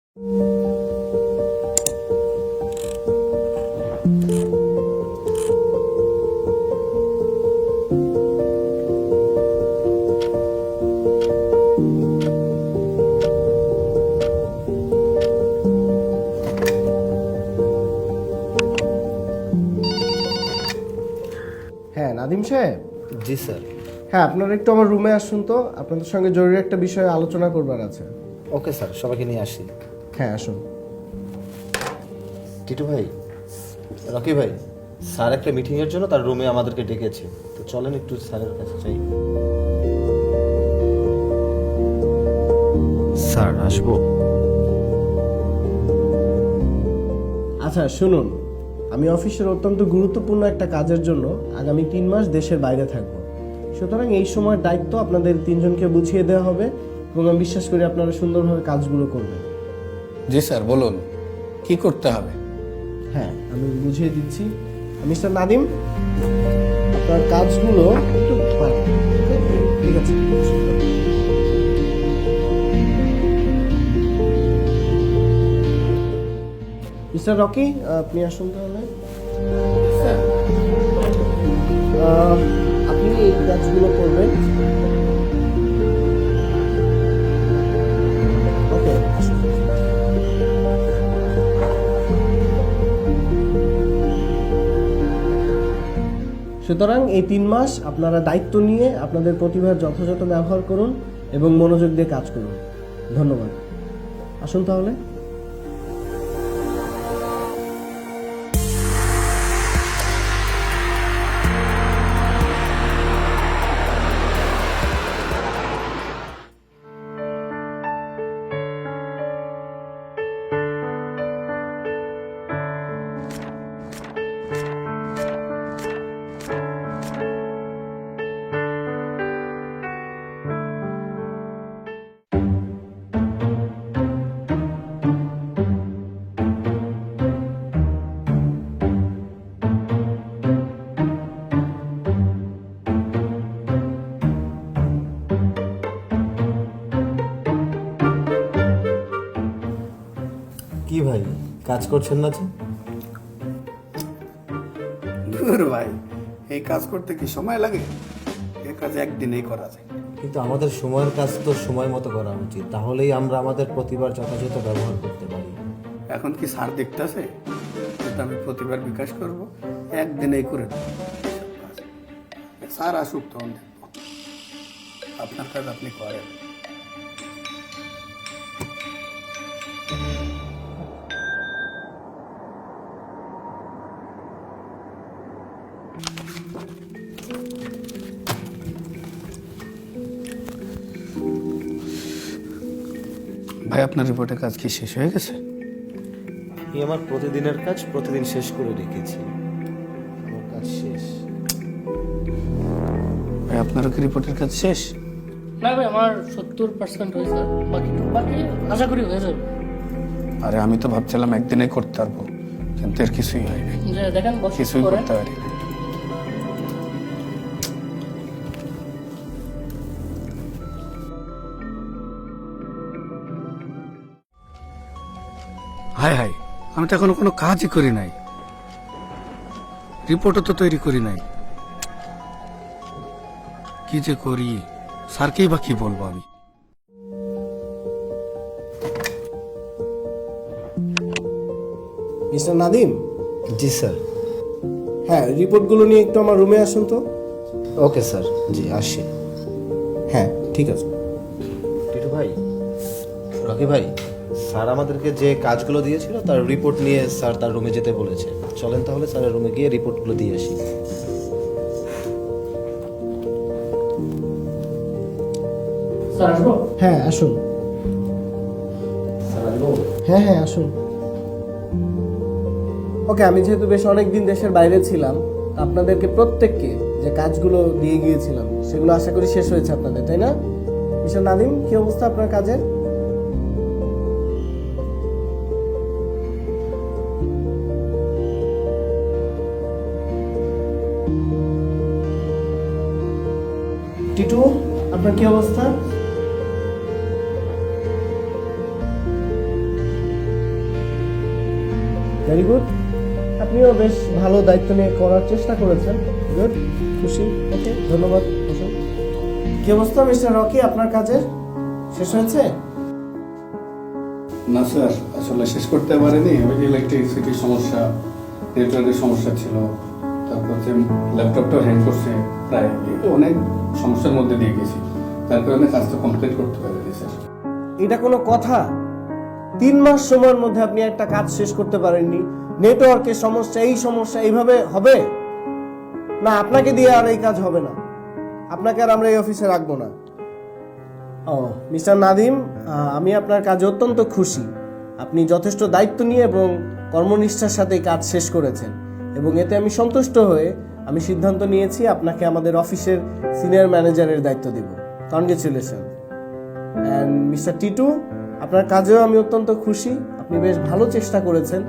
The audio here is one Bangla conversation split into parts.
হ্যাঁ নাদিম সাহেব। জি স্যার। হ্যাঁ আপনারা একটু আমার রুমে আসুন তো, আপনাদের সঙ্গে জরুরি একটা বিষয়ে আলোচনা করবার আছে। ওকে স্যার, সবাইকে নিয়ে আসি। হ্যাঁ আসুন। টিটু ভাই, রকি ভাই, স্যার একটা মিটিংয়ের জন্য তার রুমে আমাদেরকে ডেকেছে, তো চলেন একটু স্যারের কাছে যাই। স্যার আসবো? আচ্ছা শুনুন, আমি অফিসের অত্যন্ত গুরুত্বপূর্ণ একটা কাজের জন্য আগামী 3 মাস দেশের বাইরে থাকব। সুতরাং এই সময়ের দায়িত্ব আপনাদের 3 জনকে বুঝিয়ে দেওয়া হবে এবং আমি বিশ্বাস করি আপনারা সুন্দরভাবে কাজগুলো করবেন। জি স্যার, বলুন কি করতে হবে? হ্যাঁ আমি বুঝিয়ে দিচ্ছি। মিস্টার নাদিম, আপনার কাজগুলো একটু ঠিক আছে। মিস্টার রকি, আপনি আসুন তাহলে। আপনি এই কাজগুলো করবেন। ওকে আসুন। সুতরাং এই 3 মাস আপনারা দায়িত্ব নিয়ে আপনাদের প্রতিভার যথাযথ ব্যবহার করুন এবং মনোযোগ দিয়ে কাজ করুন। ধন্যবাদ। আসুন তাহলে। কি ভাই, কাজ করছেন না যে? ধুর ভাই, এই কাজ করতে কি সময় লাগে? এই কাজ একদিনেই করা যায়। কিন্তু আমাদের সময়ের কাজ তো সময় মতো করা উচিত, তাহলেই আমরা আমাদের প্রতিভার যথাযথ ব্যবহার করতে পারি। এখন কি স্যার দেখতেছে কিন্তু আমি প্রতিবার বিকাশ করব, একদিনেই করে দেবো স্যার আসুক তখন দেখবো। আপনার কাজ আপনি করেন। ভাই আপনার রিপোর্টের কাজ কি শেষ হয়ে গেছে? আমি আমার প্রতিদিনের কাজ প্রতিদিন শেষ করে রেখেছি, আমার কাজ শেষ। ভাই আপনারও কি রিপোর্টের কাজ শেষ? না ভাই, আমার 70% হয়েছে, বাকি আশা করি হয়ে যাবে। আরে আমি তো ভাবছিলাম একদিনে করতে পারবো, কিন্তু এর কিছুই হয়নি। যে দেখেন বস কিছুই করে করতে পারি। হায় হায়, আমি তো এখনো কোনো কাজই করি নাই, রিপোর্টও তো তৈরি করি নাই। কি যে করি, স্যারকেই বা কি বলবো আমি? মিস্টার নাদিম। জি স্যার। হ্যাঁ রিপোর্টগুলো নিয়ে একটু আমার রুমে আসুন তো। ওকে স্যার, জি আসি। হ্যাঁ ঠিক আছে। টিটু ভাই, রকি ভাই, স্যার আমাদেরকে যে কাজগুলো দিয়েছিল তার রিপোর্ট নিয়ে স্যার তার রুমে যেতে বলেছে। চলেন তাহলে স্যারের রুমে গিয়ে রিপোর্টগুলো দিয়ে আসি। স্যার আসবো? হ্যাঁ আসুন। স্যার আসবো? হ্যাঁ হ্যাঁ আসুন। ওকে, আমি যেহেতু বেশ অনেকদিন দেশের বাইরে ছিলাম, আপনাদেরকে প্রত্যেককে যে কাজগুলো দিয়ে গিয়েছিলাম সেগুলো আশা করি শেষ হয়েছে আপনাদের, তাই না? মিস্টার নাদিম, কি অবস্থা আপনার কাজের? টিটু, আপনার কি অবস্থা? Very good. আপনিও বেশ ভালো দায়িত্ব নিয়ে করার চেষ্টা করেছেন। গুড, খুশি। ওকে, ধন্যবাদ। বসুন। কি অবস্থা মিস্টার রকি, আপনার কাজের শেষ হয়েছে? না স্যার, আসলে শেষ করতে পারিনি। ওই যে ইলেকট্রিসিটির সমস্যা, নেটওয়ার্কের সমস্যা ছিল, তারপর যে ল্যাপটপটাও হ্যাং করছে, প্রায় অনেক সমস্যার মধ্যে দিয়ে গেছি। তার কারণে কাজটা কমপ্লিট করতে পারিনি স্যার। এটা কোনো কথা? 3 মাস সময়ের মধ্যে আপনি একটা কাজ শেষ করতে পারেননি? নেটওয়ার্কের সমস্যা, এই সমস্যা, এইভাবে হবে না। আপনাকে দিয়ে আর এই কাজ হবে না। আপনাকে আর আমরা এই অফিসে রাখবো না। ও মিস্টার নাদিম, আমি আপনার কাজে অত্যন্ত খুশি। আপনি যথেষ্ট দায়িত্ব নিয়ে এবং কর্মনিষ্ঠার সাথে এই কাজ শেষ করেছেন, এবং এতে আমি সন্তুষ্ট হয়ে আমি সিদ্ধান্ত নিয়েছি আপনাকে আমাদের অফিসের সিনিয়র ম্যানেজারের দায়িত্ব দিব। কনগ্রেচুলেশন। অ্যান্ড মিস্টার টিটু, আপনার কাজেও আমি অত্যন্ত খুশি। আপনি বেশ ভালো চেষ্টা করেছেন,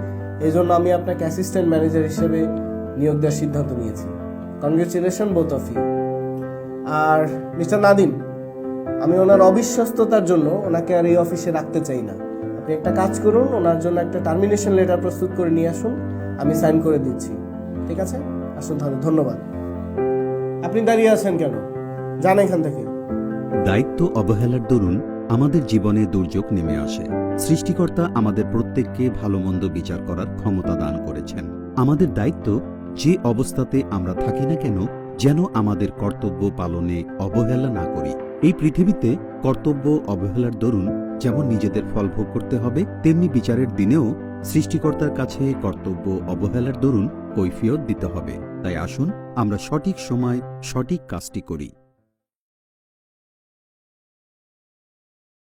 এই জন্য আমি আপনাকে অ্যাসিস্ট্যান্ট ম্যানেজার হিসেবে নিয়োগ দেওয়ার সিদ্ধান্ত নিয়েছি। Congratulation both of you. আর মিস্টার নাদিম, আমি ওনার অবিশ্বস্ততার জন্য ওনাকে আর এই অফিসে রাখতে চাই না। আপনি একটা কাজ করুন, ওনার জন্য একটা টার্মিনেশন লেটার প্রস্তুত করে নিয়ে আসুন, আমি সাইন করে দিচ্ছি। ঠিক আছে, আসুন তাহলে। ধন্যবাদ। আপনি দাঁড়িয়ে আছেন কেন? যান এখান থেকে। দায়িত্ব অবহেলার দরুন আমাদের জীবনে দুর্যোগ নেমে আসে। সৃষ্টিকর্তা আমাদের প্রত্যেককে ভালো মন্দ বিচার করার ক্ষমতা দান করেছেন। আমাদের দায়িত্ব, যে অবস্থাতে আমরা থাকি না কেন, যেন আমাদের কর্তব্য পালনে অবহেলা না করি। এই পৃথিবীতে কর্তব্য অবহেলার দরুন যেমন নিজেদের ফল ভোগ করতে হবে, তেমনি বিচারের দিনেও সৃষ্টিকর্তার কাছে কর্তব্য অবহেলার দরুন কৈফিয়ত দিতে হবে। তাই আসুন আমরা সঠিক সময় সঠিক কাজটি করি।